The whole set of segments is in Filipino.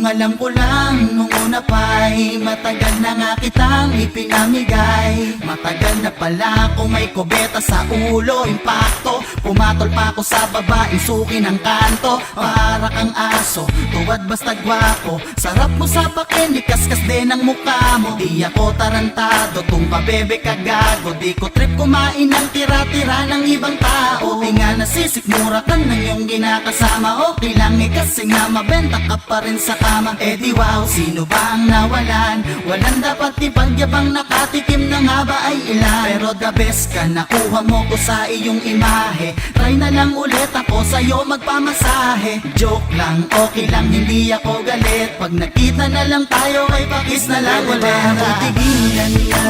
alam ko lang nung una pa'y matagal na nga kitang ipinamigay. Matagal na pala kung may kubeta sa ulo, impacto. Pumatol pa ako sa babaeng suki ng kanto. Para kang aso, tuwad basta gwapo. Sarap mo sa pakin, kaskas din ang mukha mo. Di ako tarantado, tumpa bebe kagago. Di ko trip kumain ng tira-tira ng ibang tao. Di nga nasisikmura ka ng iyong ginakasama. Okay lang kasi nga mabenta ka pa rin sa kama. Eh di wow, sino ba ang nawalan? Walang dapat ipagyabang, nakatikim na nga ba ay ilan? Pero the best ka, nakuha mo ko sa iyong imahe. Try na lang ulit ako sa'yo magpamasahe. Joke lang, okay lang, hindi ako galit. Pag nakita na lang tayo ay pakis na lang ulit. Ako tigilan mo,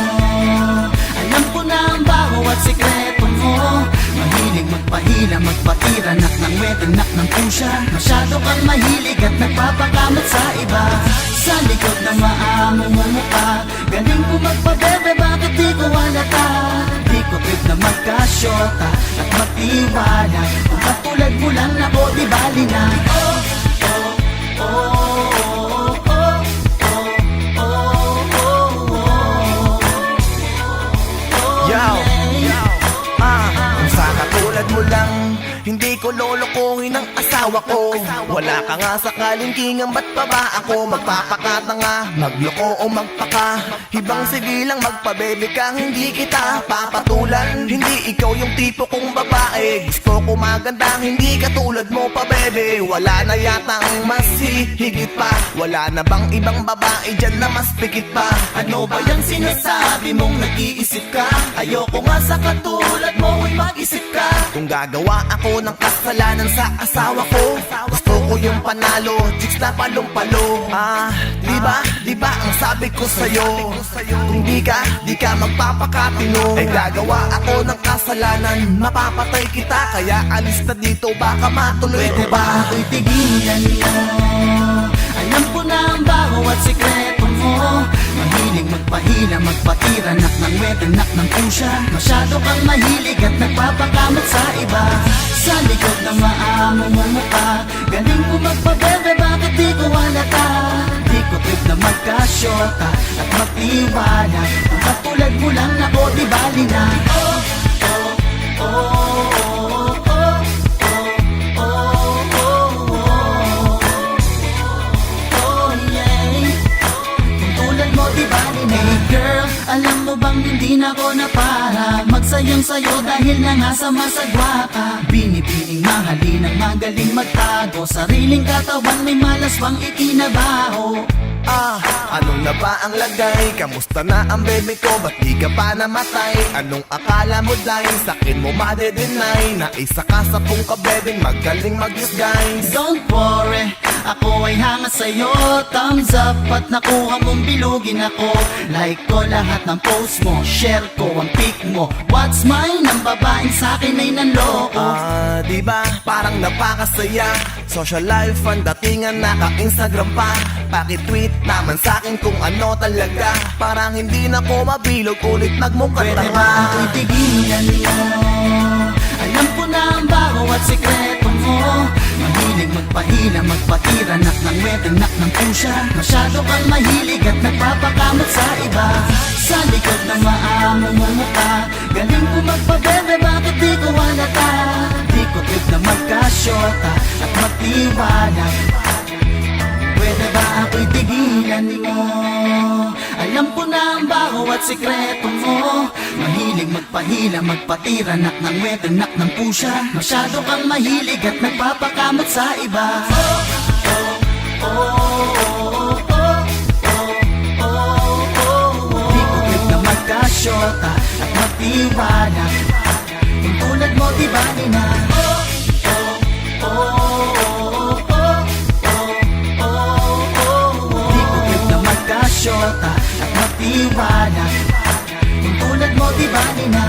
alam ko na ang bawat sikreto mo. Mahilig magpahila, magpatira, nak ng wedding, nak ng pusya. Masyado kang mahilig at nagpapakamot sa iba. Sa likod ng maamo mo mukha, galing mo magpabebe, bakit di ko halata? Di ko trip na magkasyota at magtiwala. Kung katulad mo lang ako, di bali na. Oh, oh, oh, oh, oh, oh, oh, oh, oh, Yo. Kung sa katulad mo lang, hindi ko lolokohin ang asawa ko. Wala ka nga sa kalingkingan, ba't pa ba ako magpapakatanga? Magloko o magpaka, ibang sige lang magpabebe ka, hindi kita papatulan. Hindi ikaw yung tipo kong babae, gusto ko maganda, hindi katulad mo pa bebe. Wala na yata ang mas higit pa, wala na bang ibang babae dyan na mas pikit pa? ano ba yung sinasabi mong nag-iisip ka? Ayoko nga sa katulad mo ay mag-isip ka. Kung gagawa ako ng kasalanan sa asawa ko, gusto ko yung panalo, chicks na palong-palo. Di ba ang sabi ko sa'yo, kung di ka magpapakatino, eh gagawa ako ng kasalanan, mapapatay kita. Kaya alis na dito, baka matuloy ko Pwede ba ba? ako'y tigilan mo? Alam ko na ang bawat sikreto mo. Mahilig magpahila, magpatira, nak ng wedding, nak ng pusya. Masyado kang mahilig at nagpapakamot sa iba. Sa likod ng maamo mo mukha, galing mo magpabebe, bakit di ko halata? Di ko trip na magkasyota at magtiwala. Kung katulad mo lang ako, di bali na. Oh, oh, oh, oh, oh, oh. Hey girl, alam mo bang hindi na ako na para magsayang sayo dahil nangasama sa gwapa. Binibining mahalin ang magaling magtago, sariling katawan may malas bang ikinabaho. Anong na ba ang lagay? Kamusta na ang bebe ko? Ba't di ka pa namatay? Anong akala mo dahil sa'kin mo madedenay? Na isa ka sa pong kabebeng magaling mag-disguise. Don't worry, ako ay hanga sa'yo. Thumbs up at nakuha mong bilugin ako. Like ko lahat ng post mo, share ko ang pic mo. What's mine? Ang babaeng sa'kin ay nanloko. Diba? Parang napakasaya. Social life ang datingan, naka-Instagram pa. Paki-tweet naman sa'kin kung ano talaga. Parang hindi na ko mabilog, ulit nagmukhang Pwede ba ako'y tigilan mo? Alam ko na ang bawat sikreto mo. Mahilig magpahila, magpatira, nak ng wedding, nak ng pusya. Masyado kang mahilig at nagpapakamot sa iba. Sa likod ng maamo mo mukha, galing mo magpabebe, bakit di ko halata? Di ko trip na magkasyota at magtiwala. Pwede ba ako'y tigilan mo? Alam ko na ang bawat sikreto mo. Mahilig magpahila, magpatira, nak ng wedding, nak ng pusya. Masyado kang mahilig at nagpapakamot sa iba. Oh, oh, oh, oh, oh, oh, oh, oh. Di ko trip na magkasyota at magtiwala. Kung tulad mo, di ba na? Oh, oh, oh, at magtiwala. Kung tulad mo, di ba na?